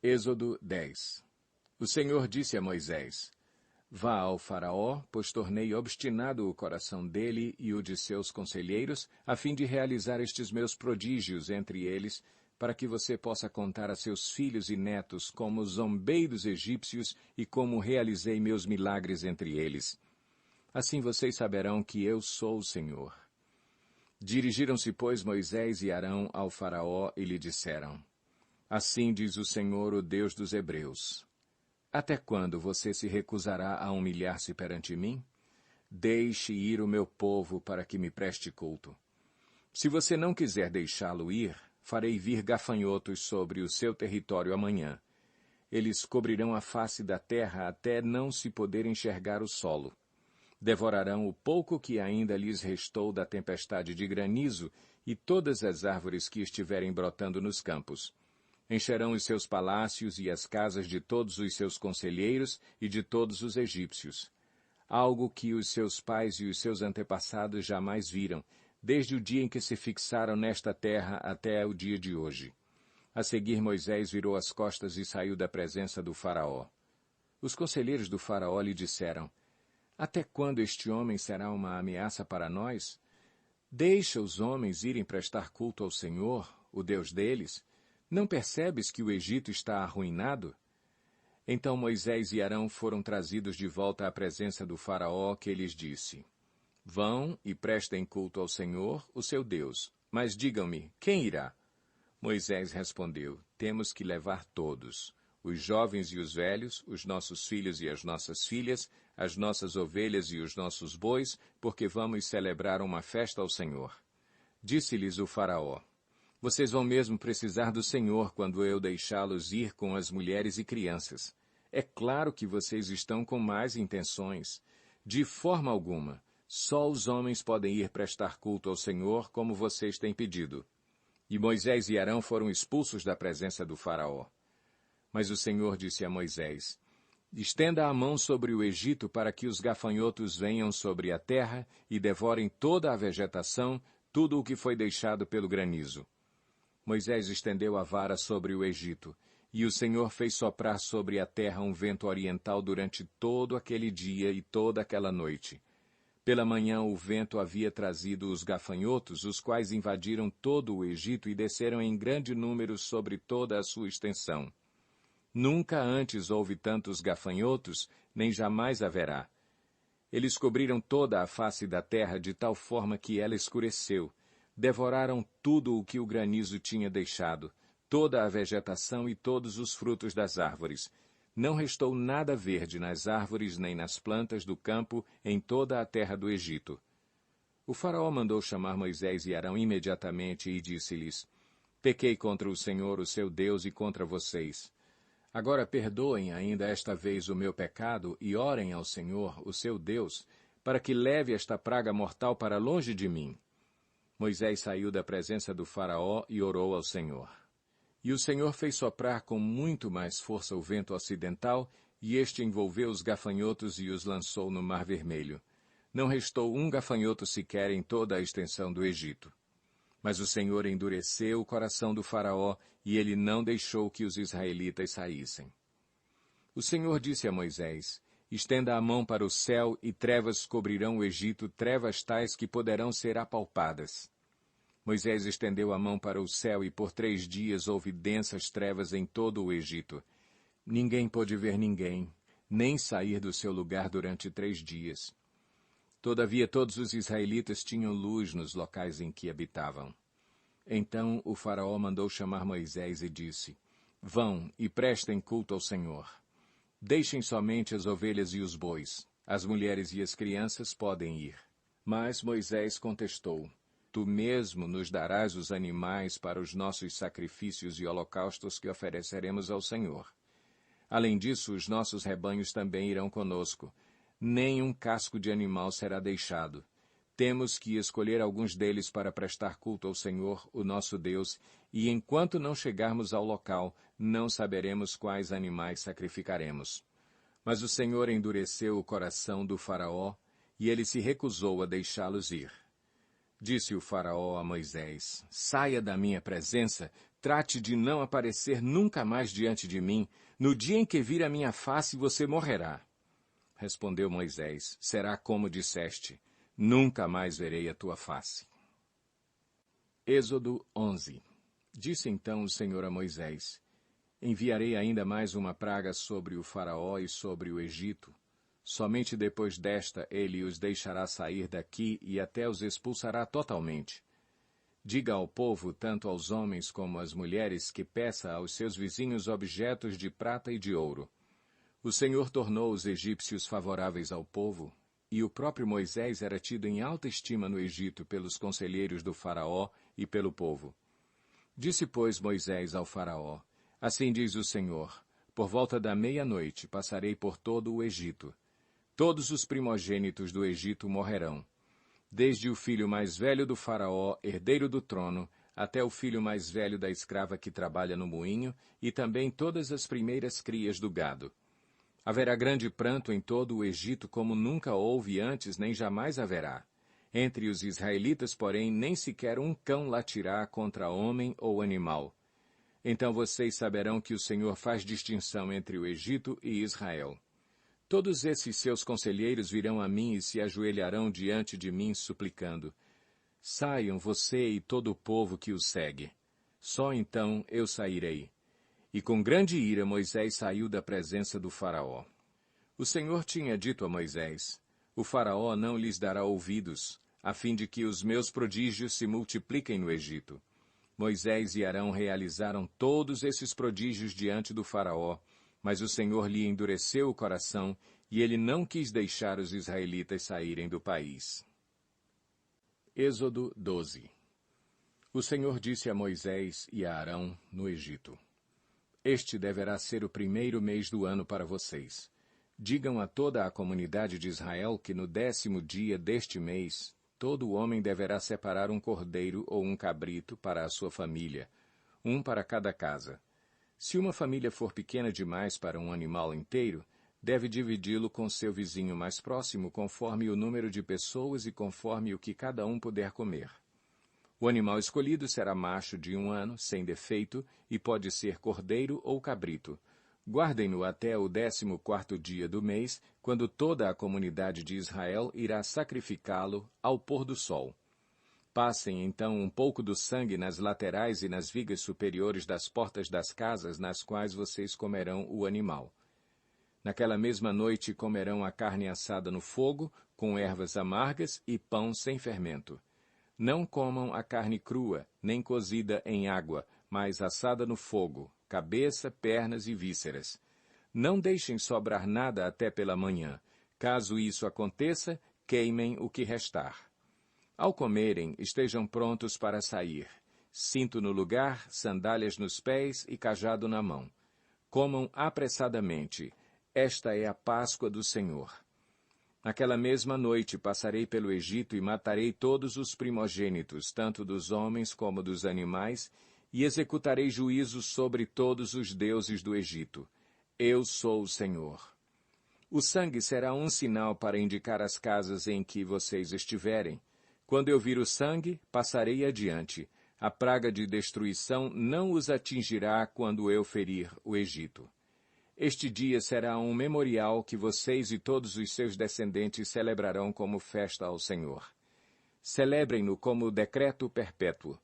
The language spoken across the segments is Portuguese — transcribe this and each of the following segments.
Êxodo 10. O Senhor disse a Moisés: Vá ao Faraó, pois tornei obstinado o coração dele e o de seus conselheiros, a fim de realizar estes meus prodígios entre eles, para que você possa contar a seus filhos e netos como zombei dos egípcios e como realizei meus milagres entre eles. Assim vocês saberão que eu sou o Senhor. Dirigiram-se, pois, Moisés e Arão ao Faraó e lhe disseram: Assim diz o Senhor, o Deus dos Hebreus: Até quando você se recusará a humilhar-se perante mim? Deixe ir o meu povo para que me preste culto. Se você não quiser deixá-lo ir, farei vir gafanhotos sobre o seu território amanhã. Eles cobrirão a face da terra até não se poder enxergar o solo. Devorarão o pouco que ainda lhes restou da tempestade de granizo e todas as árvores que estiverem brotando nos campos. Encherão os seus palácios e as casas de todos os seus conselheiros e de todos os egípcios. Algo que os seus pais e os seus antepassados jamais viram, desde o dia em que se fixaram nesta terra até o dia de hoje. A seguir, Moisés virou as costas e saiu da presença do Faraó. Os conselheiros do Faraó lhe disseram: Até quando este homem será uma ameaça para nós? Deixa os homens irem prestar culto ao Senhor, o Deus deles. Não percebes que o Egito está arruinado? Então Moisés e Arão foram trazidos de volta à presença do Faraó, que lhes disse: Vão e prestem culto ao Senhor, o seu Deus. Mas digam-me, quem irá? Moisés respondeu: Temos que levar todos, os jovens e os velhos, os nossos filhos e as nossas filhas, as nossas ovelhas e os nossos bois, porque vamos celebrar uma festa ao Senhor. Disse-lhes o Faraó: Vocês vão mesmo precisar do Senhor quando eu deixá-los ir com as mulheres e crianças. É claro que vocês estão com más intenções. De forma alguma, só os homens podem ir prestar culto ao Senhor como vocês têm pedido. E Moisés e Arão foram expulsos da presença do Faraó. Mas o Senhor disse a Moisés: Estenda a mão sobre o Egito para que os gafanhotos venham sobre a terra e devorem toda a vegetação, tudo o que foi deixado pelo granizo. Moisés estendeu a vara sobre o Egito, e o Senhor fez soprar sobre a terra um vento oriental durante todo aquele dia e toda aquela noite. Pela manhã o vento havia trazido os gafanhotos, os quais invadiram todo o Egito e desceram em grande número sobre toda a sua extensão. Nunca antes houve tantos gafanhotos, nem jamais haverá. Eles cobriram toda a face da terra de tal forma que ela escureceu. Devoraram tudo o que o granizo tinha deixado, toda a vegetação e todos os frutos das árvores. Não restou nada verde nas árvores nem nas plantas do campo em toda a terra do Egito. O Faraó mandou chamar Moisés e Arão imediatamente e disse-lhes: Pequei contra o Senhor, o seu Deus, e contra vocês. Agora perdoem ainda esta vez o meu pecado e orem ao Senhor, o seu Deus, para que leve esta praga mortal para longe de mim. Moisés saiu da presença do Faraó e orou ao Senhor. E o Senhor fez soprar com muito mais força o vento ocidental, e este envolveu os gafanhotos e os lançou no Mar Vermelho. Não restou um gafanhoto sequer em toda a extensão do Egito. Mas o Senhor endureceu o coração do Faraó, e ele não deixou que os israelitas saíssem. O Senhor disse a Moisés: Estenda a mão para o céu, e trevas cobrirão o Egito, trevas tais que poderão ser apalpadas. Moisés estendeu a mão para o céu, e por 3 dias houve densas trevas em todo o Egito. Ninguém pôde ver ninguém, nem sair do seu lugar durante 3 dias. Todavia todos os israelitas tinham luz nos locais em que habitavam. Então o Faraó mandou chamar Moisés e disse: Vão e prestem culto ao Senhor. Deixem somente as ovelhas e os bois. As mulheres e as crianças podem ir. Mas Moisés contestou: Tu mesmo nos darás os animais para os nossos sacrifícios e holocaustos que ofereceremos ao Senhor. Além disso, os nossos rebanhos também irão conosco. Nem um casco de animal será deixado. Temos que escolher alguns deles para prestar culto ao Senhor, o nosso Deus, e enquanto não chegarmos ao local, não saberemos quais animais sacrificaremos. Mas o Senhor endureceu o coração do Faraó, e ele se recusou a deixá-los ir. Disse o Faraó a Moisés: Saia da minha presença, trate de não aparecer nunca mais diante de mim. No dia em que vir a minha face, você morrerá. Respondeu Moisés, será como disseste, nunca mais verei a tua face. Êxodo 11. Disse então o Senhor a Moisés, enviarei ainda mais uma praga sobre o Faraó e sobre o Egito. Somente depois desta ele os deixará sair daqui e até os expulsará totalmente. Diga ao povo, tanto aos homens como às mulheres, que peça aos seus vizinhos objetos de prata e de ouro. O Senhor tornou os egípcios favoráveis ao povo, e o próprio Moisés era tido em alta estima no Egito pelos conselheiros do Faraó e pelo povo. Disse, pois, Moisés ao Faraó, assim diz o Senhor, por volta da meia-noite passarei por todo o Egito. Todos os primogênitos do Egito morrerão. Desde o filho mais velho do Faraó, herdeiro do trono, até o filho mais velho da escrava que trabalha no moinho, e também todas as primeiras crias do gado. Haverá grande pranto em todo o Egito como nunca houve antes, nem jamais haverá. Entre os israelitas, porém, nem sequer um cão latirá contra homem ou animal. Então vocês saberão que o Senhor faz distinção entre o Egito e Israel. Todos esses seus conselheiros virão a mim e se ajoelharão diante de mim, suplicando, saiam você e todo o povo que o segue. Só então eu sairei. E com grande ira Moisés saiu da presença do Faraó. O Senhor tinha dito a Moisés, o Faraó não lhes dará ouvidos, a fim de que os meus prodígios se multipliquem no Egito. Moisés e Arão realizaram todos esses prodígios diante do Faraó, mas o Senhor lhe endureceu o coração, e ele não quis deixar os israelitas saírem do país. Êxodo 12. O Senhor disse a Moisés e a Arão, no Egito, este deverá ser o primeiro mês do ano para vocês. Digam a toda a comunidade de Israel que no 10º dia deste mês, todo homem deverá separar um cordeiro ou um cabrito para a sua família, um para cada casa. Se uma família for pequena demais para um animal inteiro, deve dividi-lo com seu vizinho mais próximo conforme o número de pessoas e conforme o que cada um puder comer. O animal escolhido será macho de 1 ano, sem defeito, e pode ser cordeiro ou cabrito. Guardem-no até o 14º dia do mês, quando toda a comunidade de Israel irá sacrificá-lo ao pôr do sol. Passem, então, um pouco do sangue nas laterais e nas vigas superiores das portas das casas nas quais vocês comerão o animal. Naquela mesma noite comerão a carne assada no fogo, com ervas amargas e pão sem fermento. Não comam a carne crua, nem cozida em água, mas assada no fogo, cabeça, pernas e vísceras. Não deixem sobrar nada até pela manhã. Caso isso aconteça, queimem o que restar. Ao comerem, estejam prontos para sair. Cinto no lugar, sandálias nos pés e cajado na mão. Comam apressadamente. Esta é a Páscoa do Senhor. Naquela mesma noite passarei pelo Egito e matarei todos os primogênitos, tanto dos homens como dos animais, e executarei juízo sobre todos os deuses do Egito. Eu sou o Senhor. O sangue será um sinal para indicar as casas em que vocês estiverem. Quando eu vir o sangue, passarei adiante. A praga de destruição não os atingirá quando eu ferir o Egito. Este dia será um memorial que vocês e todos os seus descendentes celebrarão como festa ao Senhor. Celebrem-no como decreto perpétuo.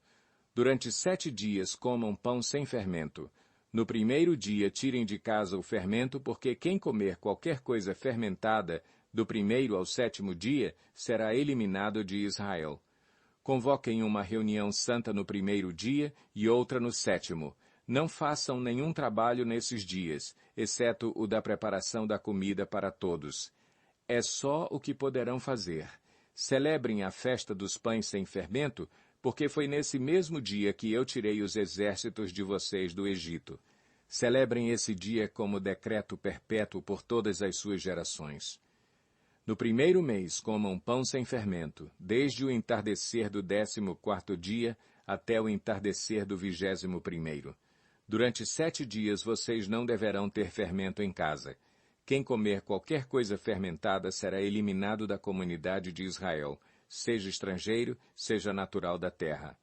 Durante 7 dias comam pão sem fermento. No primeiro dia tirem de casa o fermento, porque quem comer qualquer coisa fermentada, do 1º ao 7º dia, será eliminado de Israel. Convoquem uma reunião santa no 1º dia e outra no 7º. Não façam nenhum trabalho nesses dias, exceto o da preparação da comida para todos. É só o que poderão fazer. Celebrem a festa dos pães sem fermento, porque foi nesse mesmo dia que eu tirei os exércitos de vocês do Egito. Celebrem esse dia como decreto perpétuo por todas as suas gerações. No 1º mês comam pão sem fermento, desde o entardecer do 14º dia até o entardecer do 21º. Durante 7 dias vocês não deverão ter fermento em casa. Quem comer qualquer coisa fermentada será eliminado da comunidade de Israel, seja estrangeiro, seja natural da terra.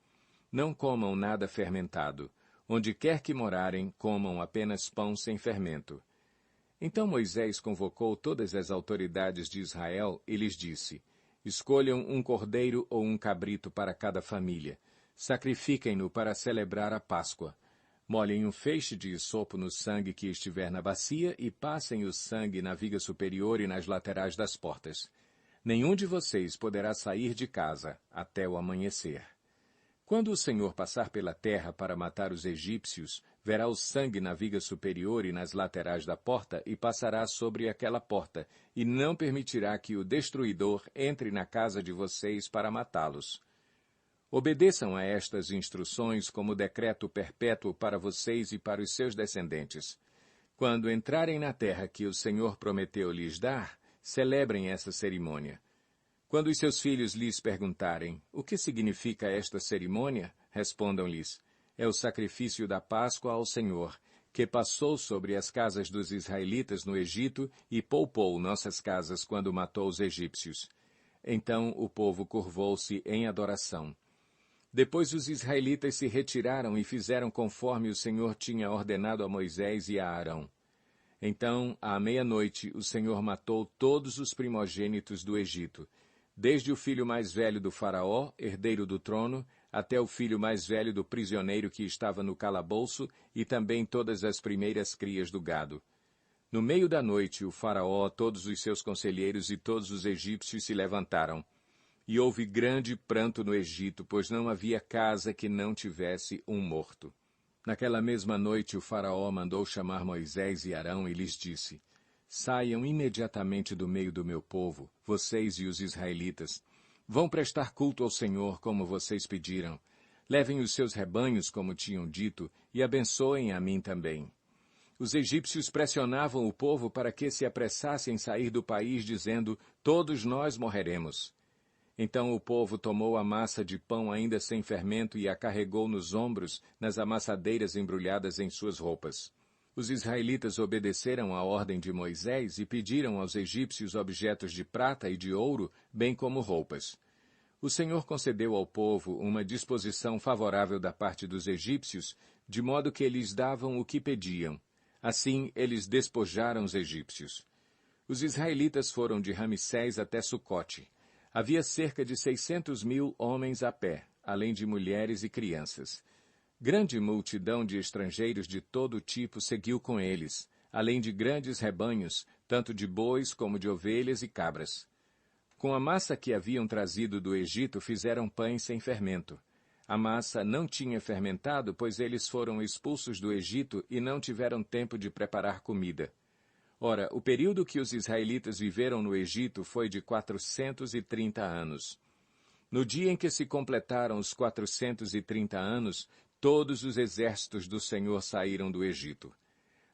Não comam nada fermentado. Onde quer que morarem, comam apenas pão sem fermento. Então Moisés convocou todas as autoridades de Israel e lhes disse: Escolham um cordeiro ou um cabrito para cada família. Sacrifiquem-no para celebrar a Páscoa. Molhem um feixe de isopo no sangue que estiver na bacia e passem o sangue na viga superior e nas laterais das portas. Nenhum de vocês poderá sair de casa até o amanhecer. Quando o Senhor passar pela terra para matar os egípcios, verá o sangue na viga superior e nas laterais da porta e passará sobre aquela porta, e não permitirá que o destruidor entre na casa de vocês para matá-los. Obedeçam a estas instruções como decreto perpétuo para vocês e para os seus descendentes. Quando entrarem na terra que o Senhor prometeu lhes dar, celebrem essa cerimônia. Quando os seus filhos lhes perguntarem, o que significa esta cerimônia? Respondam-lhes, é o sacrifício da Páscoa ao Senhor, que passou sobre as casas dos israelitas no Egito e poupou nossas casas quando matou os egípcios. Então o povo curvou-se em adoração. Depois os israelitas se retiraram e fizeram conforme o Senhor tinha ordenado a Moisés e a Arão. Então, à meia-noite, o Senhor matou todos os primogênitos do Egito, desde o filho mais velho do faraó, herdeiro do trono, até o filho mais velho do prisioneiro que estava no calabouço, e também todas as primeiras crias do gado. No meio da noite, o faraó, todos os seus conselheiros e todos os egípcios se levantaram. E houve grande pranto no Egito, pois não havia casa que não tivesse um morto. Naquela mesma noite o faraó mandou chamar Moisés e Arão e lhes disse, Saiam imediatamente do meio do meu povo, vocês e os israelitas. Vão prestar culto ao Senhor, como vocês pediram. Levem os seus rebanhos, como tinham dito, e abençoem a mim também. Os egípcios pressionavam o povo para que se apressasse em sair do país, dizendo, todos nós morreremos. Então o povo tomou a massa de pão ainda sem fermento e a carregou nos ombros, nas amassadeiras embrulhadas em suas roupas. Os israelitas obedeceram à ordem de Moisés e pediram aos egípcios objetos de prata e de ouro, bem como roupas. O Senhor concedeu ao povo uma disposição favorável da parte dos egípcios, de modo que eles davam o que pediam. Assim, eles despojaram os egípcios. Os israelitas foram de Ramsés até Sucote. Havia cerca de 600.000 homens a pé, além de mulheres e crianças. Grande multidão de estrangeiros de todo tipo seguiu com eles, além de grandes rebanhos, tanto de bois como de ovelhas e cabras. Com a massa que haviam trazido do Egito fizeram pães sem fermento. A massa não tinha fermentado, pois eles foram expulsos do Egito e não tiveram tempo de preparar comida. Ora, o período que os israelitas viveram no Egito foi de 430 anos. No dia em que se completaram os 430 anos, todos os exércitos do Senhor saíram do Egito.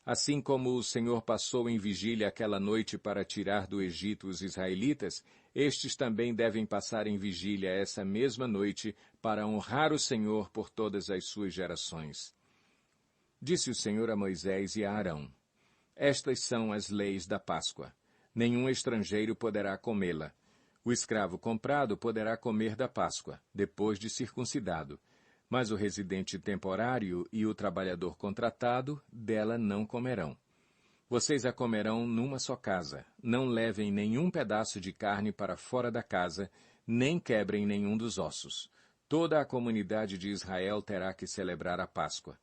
Assim como o Senhor passou em vigília aquela noite para tirar do Egito os israelitas, estes também devem passar em vigília essa mesma noite para honrar o Senhor por todas as suas gerações. Disse o Senhor a Moisés e a Arão, Estas são as leis da Páscoa. Nenhum estrangeiro poderá comê-la. O escravo comprado poderá comer da Páscoa, depois de circuncidado, mas o residente temporário e o trabalhador contratado dela não comerão. Vocês a comerão numa só casa. Não levem nenhum pedaço de carne para fora da casa, nem quebrem nenhum dos ossos. Toda a comunidade de Israel terá que celebrar a Páscoa.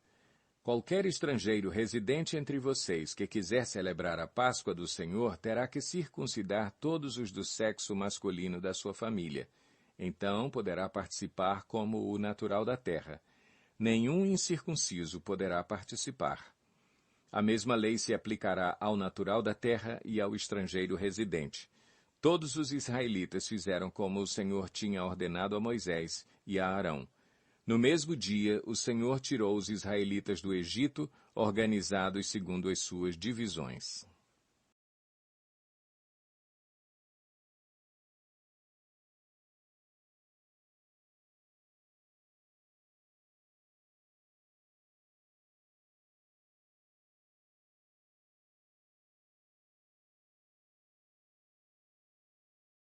Qualquer estrangeiro residente entre vocês que quiser celebrar a Páscoa do Senhor terá que circuncidar todos os do sexo masculino da sua família. Então poderá participar como o natural da terra. Nenhum incircunciso poderá participar. A mesma lei se aplicará ao natural da terra e ao estrangeiro residente. Todos os israelitas fizeram como o Senhor tinha ordenado a Moisés e a Arão. No mesmo dia, o Senhor tirou os israelitas do Egito, organizados segundo as suas divisões.